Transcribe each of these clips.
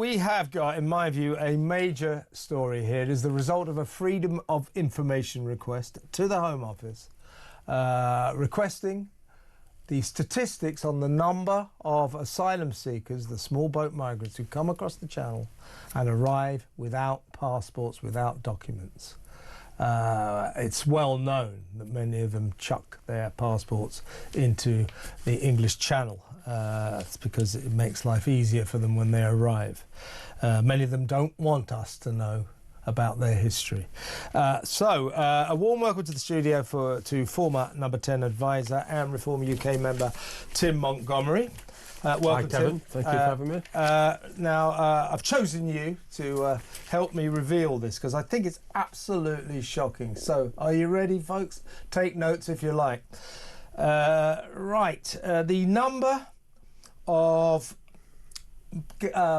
We have got, in my view, a major story here. It is the result of a Freedom of Information request to the Home Office requesting the statistics on the number of asylum seekers, the small boat migrants who come across the Channel and arrive without passports, without documents. It's well known that many of them chuck their passports into the English Channel. It's because it makes life easier for them when they arrive. Many of them don't want us to know about their history. A warm welcome to the studio to former Number 10 advisor and Reform UK member Tim Montgomery. Welcome, Hi, Kevin. Tim. Thank you for having me. I've chosen you to help me reveal this because I think it's absolutely shocking. So, are you ready, folks? Take notes if you like. The number of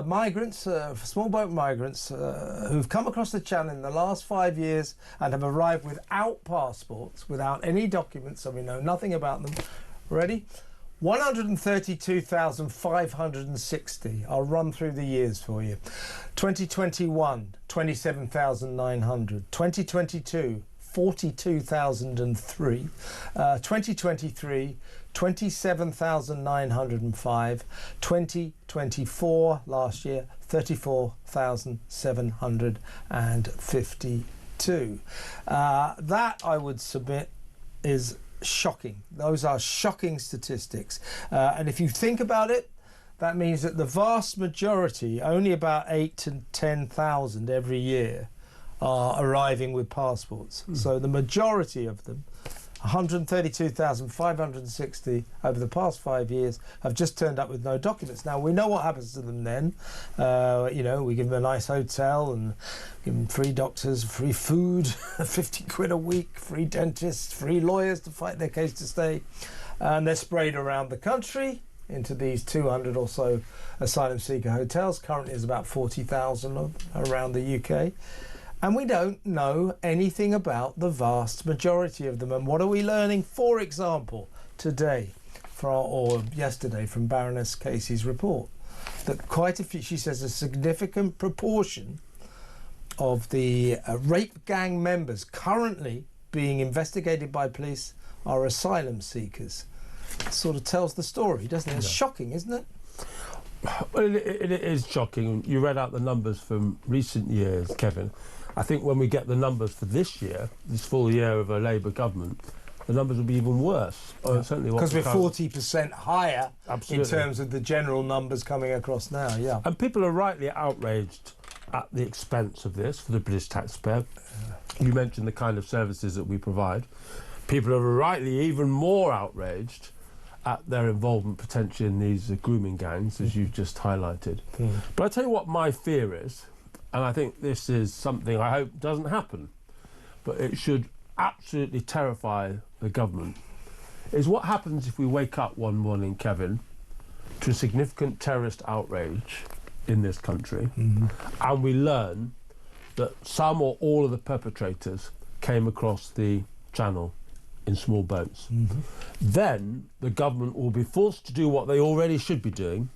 migrants, small boat migrants, who've come across the Channel in the last 5 years and have arrived without passports, without any documents, so we know nothing about them. Ready? 132,560. I'll run through the years for you. 2021, 27,900. 2022, 42,003. 2023, 27,905. 2024, last year, 34,752. That, I would submit, is shocking. Those are shocking statistics. And if you think about it, that means that the vast majority, only about 8 to 10,000 every year, are arriving with passports. So the majority of them, 132,560 over the past 5 years, have just turned up with no documents. Now, we know what happens to them then. You know, we give them a nice hotel and give them free doctors, free food, 50 quid a week, free dentists, free lawyers to fight their case to stay. And they're sprayed around the country into these 200 or so asylum seeker hotels. Currently, there's about 40,000 around the UK. And we don't know anything about the vast majority of them. And what are we learning, for example, today, or yesterday, from Baroness Casey's report? That quite a few, she says, a significant proportion of the rape gang members currently being investigated by police are asylum seekers. It sort of tells the story, doesn't it? It's shocking, isn't it? Well, it is shocking. You read out the numbers from recent years, Kevin. I think when we get the numbers for this year, this full year of a Labour government, the numbers will be even worse. Yeah. Because we're 40% higher in terms of the general numbers coming across now, yeah. And people are rightly outraged at the expense of this for the British taxpayer. You mentioned the kind of services that we provide. People are rightly even more outraged at their involvement potentially in these grooming gangs, as you've just highlighted. But I tell you what my fear is, and I think this is something I hope doesn't happen, but it should absolutely terrify the government, is what happens if we wake up one morning, Kevin, to a significant terrorist outrage in this country, and we learn that some or all of the perpetrators came across the Channel in small boats. Then the government will be forced to do what they already should be doing,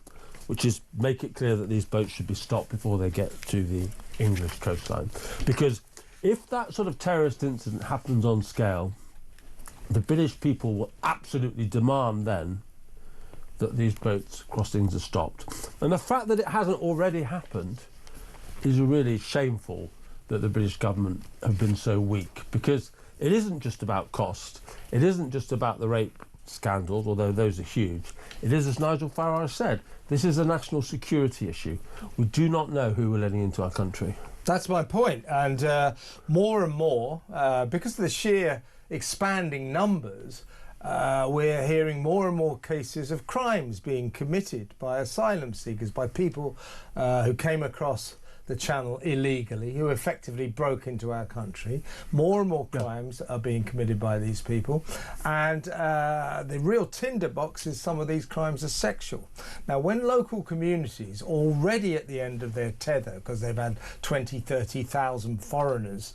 which is make it clear that these boats should be stopped before they get to the English coastline. Because if that sort of terrorist incident happens on scale, the British people will absolutely demand then that these boats crossings are stopped. And the fact that it hasn't already happened is really shameful, that the British government have been so weak, because it isn't just about cost. It isn't just about the rape scandals, although those are huge. It is, as Nigel Farage said, this is a national security issue. We do not know who we're letting into our country. That's my point. And more and more, because of the sheer expanding numbers, we're hearing more and more cases of crimes being committed by asylum seekers, by people who came across the Channel illegally, who effectively broke into our country. More and more crimes are being committed by these people, and the real tinderbox is some of these crimes are sexual. Now, when local communities, already at the end of their tether, because they've had 20, 30,000 foreigners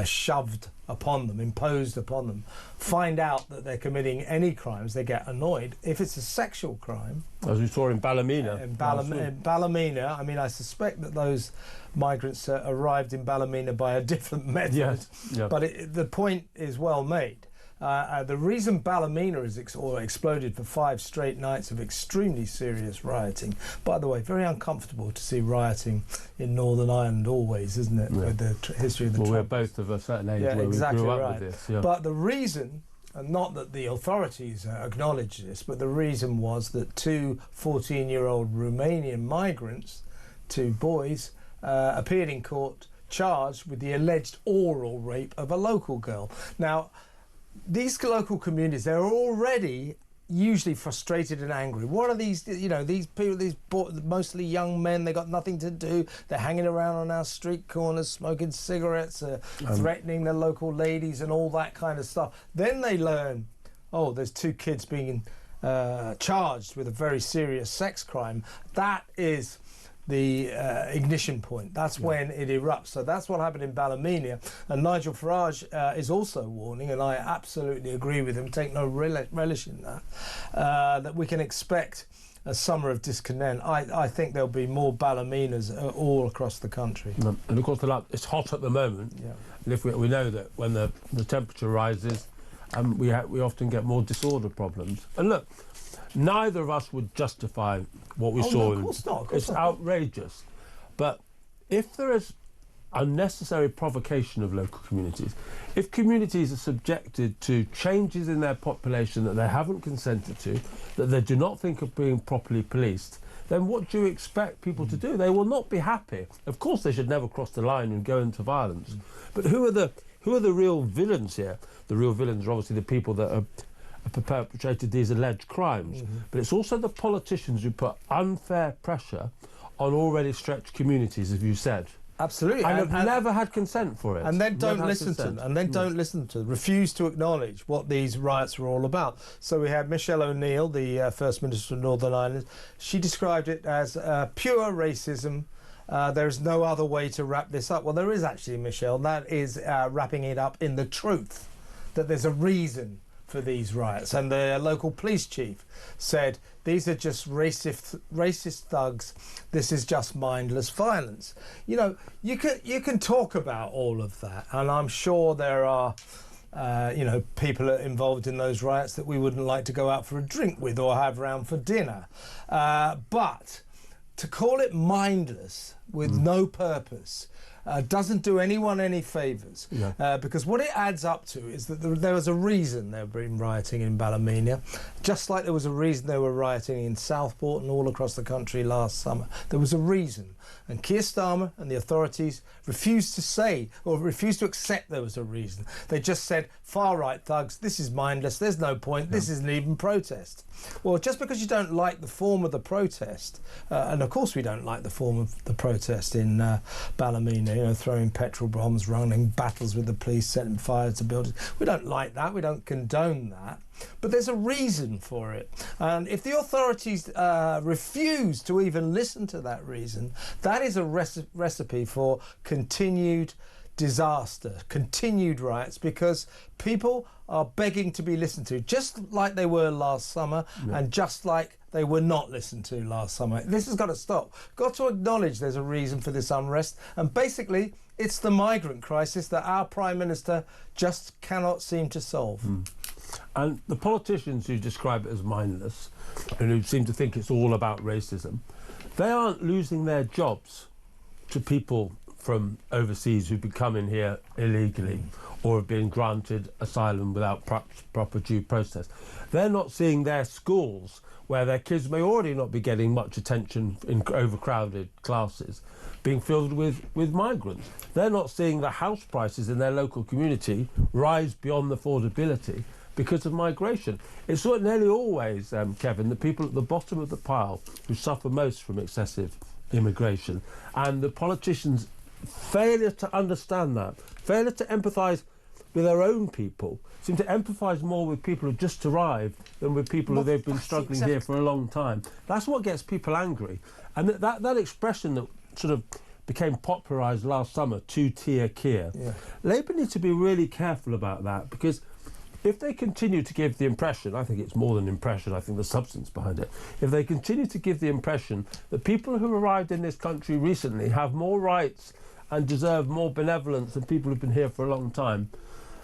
shoved upon them, imposed upon them, find out that they're committing any crimes, they get annoyed. If it's a sexual crime, as we saw in Ballymena. in Ballymena, I mean, I suspect that those migrants arrived in Ballymena by a different method. Yes, yeah. But the point is well made. The reason Ballymena has exploded for 5 straight nights of extremely serious rioting. By the way, very uncomfortable to see rioting in Northern Ireland always, isn't it? Yeah. With the history of the Well, we're Trumpets. both of a certain age Yeah, where exactly we grew up right. with this. Yeah. But the reason, and not that the authorities acknowledge this, but the reason was that 2 14-year-old Romanian migrants, 2 boys, appeared in court charged with the alleged oral rape of a local girl. Now, these local communities, they're already usually frustrated and angry. What are these, these people, mostly young men, they got nothing to do, they're hanging around on our street corners, smoking cigarettes, threatening the local ladies and all that kind of stuff. Then they learn, oh, there's 2 kids being charged with a very serious sex crime. That is the ignition point. That's when it erupts. So that's what happened in Ballymena. And Nigel Farage is also warning, and I absolutely agree with him, take no relish in that, that we can expect a summer of discontent. I think there'll be more Ballymenas all across the country. And of course, it's hot at the moment. Yeah. And if we know that when the temperature rises, we often get more disorder problems. And look, neither of us would justify what we saw. No, of course not. It's outrageous. But if there is unnecessary provocation of local communities, if communities are subjected to changes in their population that they haven't consented to, that they do not think are being properly policed, then what do you expect people to do? They will not be happy. Of course, they should never cross the line and go into violence. But who are the real villains here? The real villains are obviously the people that have perpetrated these alleged crimes. But it's also the politicians who put unfair pressure on already stretched communities, as you said. Absolutely. And have never had consent for it. And then don't Never had listen to consent. them. And then don't listen to them. Refuse to acknowledge what these riots were all about. So we had Michelle ONeal, the First Minister of Northern Ireland. She described it as pure racism. There is no other way to wrap this up. Well, there is actually, Michelle. That is wrapping it up in the truth, that there's a reason for these riots. And the local police chief said, these are just racist thugs. This is just mindless violence. You know, you can talk about all of that, and I'm sure there are people involved in those riots that we wouldn't like to go out for a drink with or have round for dinner. But to call it mindless with no purpose doesn't do anyone any favours, because what it adds up to is that there was a reason they were been rioting in Ballymena, just like there was a reason they were rioting in Southport and all across the country last summer. There was a reason, and Keir Starmer and the authorities refused to say or refused to accept there was a reason. They just said, far-right thugs, this is mindless, there's no point, this isn't even protest. Well, just because you don't like the form of the protest, and of course we don't like the form of the protest in Ballymena, throwing petrol bombs, running battles with the police, setting fire to buildings. We don't like that, we don't condone that. But there's a reason for it. And if the authorities refuse to even listen to that reason, that is a recipe for continued disaster, continued riots, because people are begging to be listened to, just like they were last summer and just like they were not listened to last summer. This has got to stop. Got to acknowledge there's a reason for this unrest, and basically it's the migrant crisis that our Prime Minister just cannot seem to solve. And the politicians who describe it as mindless and who seem to think it's all about racism, they aren't losing their jobs to people from overseas who've been coming here illegally or have been granted asylum without proper due process. They're not seeing their schools, where their kids may already not be getting much attention in overcrowded classes, being filled with migrants. They're not seeing the house prices in their local community rise beyond affordability because of migration. It's nearly always, Kevin, the people at the bottom of the pile who suffer most from excessive immigration. And the politicians' failure to understand that, failure to empathise with their own people, seem to empathise more with people who've just arrived than with people who they've been struggling here for a long time. That's what gets people angry. And that expression that sort of became popularised last summer, two-tier Keir. Yeah. Labour need to be really careful about that, because if they continue to give the impression, I think it's more than impression, I think the substance behind it, if they continue to give the impression that people who arrived in this country recently have more rights and deserve more benevolence than people who've been here for a long time,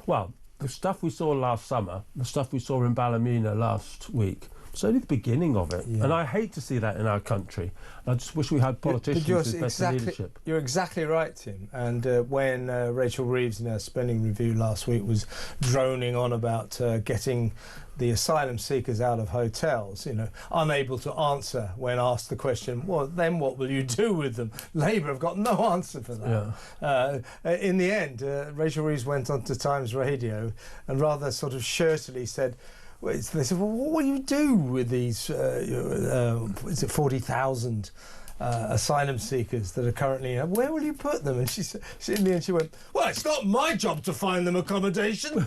well, the stuff we saw last summer, the stuff we saw in Ballymena last week, it's only the beginning of it. Yeah. And I hate to see that in our country. I just wish we had politicians with better leadership. You're exactly right, Tim. And when Rachel Reeves in her spending review last week was droning on about getting the asylum seekers out of hotels, unable to answer when asked the question, well, then what will you do with them? Labour have got no answer for that. Yeah. In the end, Rachel Reeves went on to Times Radio and rather sort of shirtily said, they said, well, what do you do with these, is it 40,000 asylum seekers that are currently, where will you put them? And she in the end she went, well, it's not my job to find them accommodation.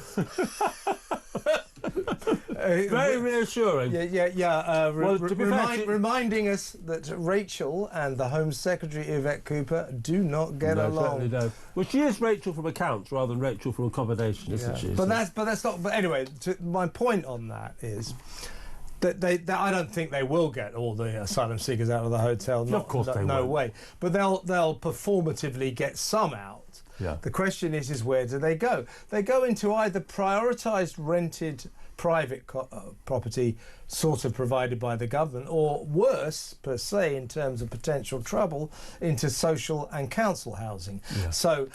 Very reassuring. Yeah. Well, reminding us that Rachel and the Home Secretary Yvette Cooper do not get along. Certainly don't. Well, she is Rachel from accounts rather than Rachel from accommodation, isn't she? But that's not. But anyway, my point on that is that I don't think they will get all the asylum seekers out of the hotel. Of course they won't. No way. But they'll performatively get some out. Yeah. The question is where do they go? They go into either prioritised rented private property sort of provided by the government, or worse per se in terms of potential trouble, into social and council housing. Yeah. So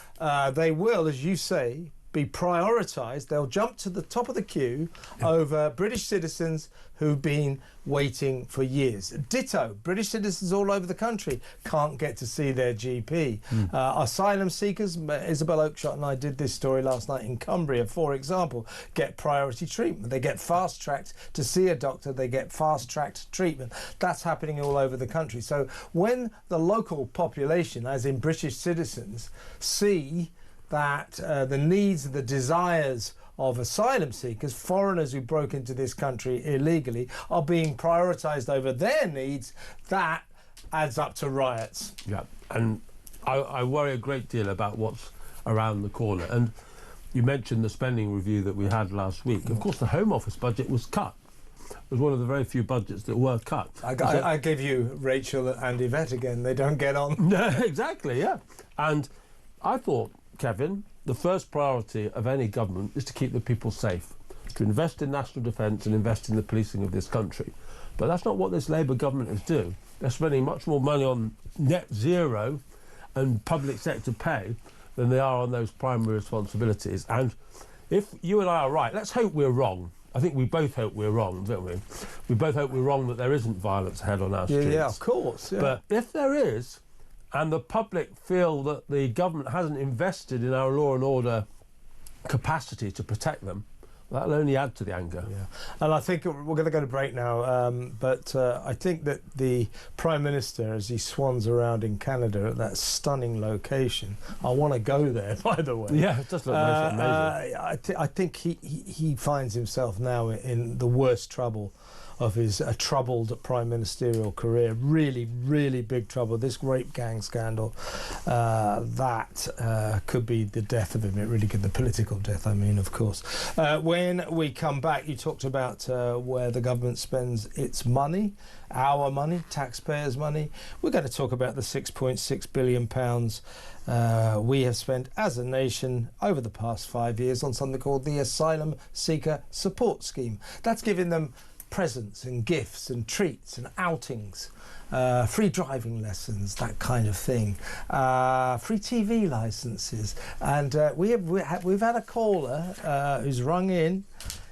they will, as you say, be prioritised. They'll jump to the top of the queue over British citizens who've been waiting for years. Ditto, British citizens all over the country can't get to see their GP. Asylum seekers, Isabelle Oakshot and I did this story last night in Cumbria, for example, get priority treatment. They get fast-tracked to see a doctor, they get fast-tracked treatment. That's happening all over the country. So when the local population, as in British citizens, see that the needs and the desires of asylum seekers, foreigners who broke into this country illegally, are being prioritised over their needs, that adds up to riots. Yeah, and I worry a great deal about what's around the corner. And you mentioned the spending review that we had last week. Of course, the Home Office budget was cut. It was one of the very few budgets that were cut. I give you Rachel and Yvette again. They don't get on. No, exactly, yeah. And I thought, Kevin, the first priority of any government is to keep the people safe, to invest in national defence and invest in the policing of this country. But that's not what this Labour government is doing. They're spending much more money on net zero and public sector pay than they are on those primary responsibilities. And if you and I are right, let's hope we're wrong. I think we both hope we're wrong, don't we? We both hope we're wrong that there isn't violence ahead on our streets. Yeah, of course. Yeah. But if there is, and the public feel that the government hasn't invested in our law and order capacity to protect them, that'll only add to the anger. Yeah. And I think we're going to go to break now, but I think that the Prime Minister, as he swans around in Canada at that stunning location, I want to go there, by the way. Yeah, it does look amazing. I think he finds himself now in the worst trouble of his troubled prime ministerial career. Really, really big trouble. This rape gang scandal, that could be the death of him. It really could, the political death, I mean, of course. When we come back, you talked about where the government spends its money, our money, taxpayers' money. We're going to talk about the £6.6 billion we have spent as a nation over the past 5 years on something called the Asylum Seeker Support Scheme. That's giving them presents and gifts and treats and outings, free driving lessons, that kind of thing, free TV licences. And we've had a caller who's rung in.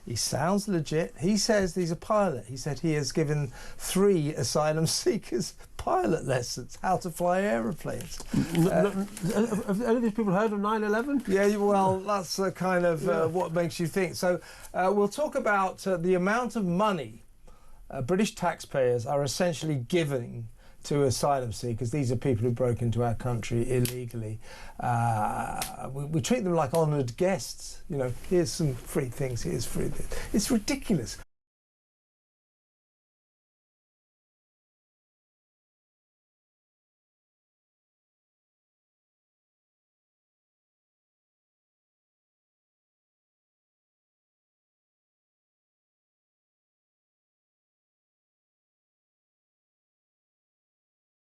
He sounds legit. He says he's a pilot. He said he has given 3 asylum seekers pilot lessons, how to fly aeroplanes. Have any of these people heard of 9/11? Yeah, well, that's kind of what makes you think. So we'll talk about the amount of money British taxpayers are essentially giving to asylum seekers. These are people who broke into our country illegally. We treat them like honoured guests. You know, here's some free things, here's free. It's ridiculous.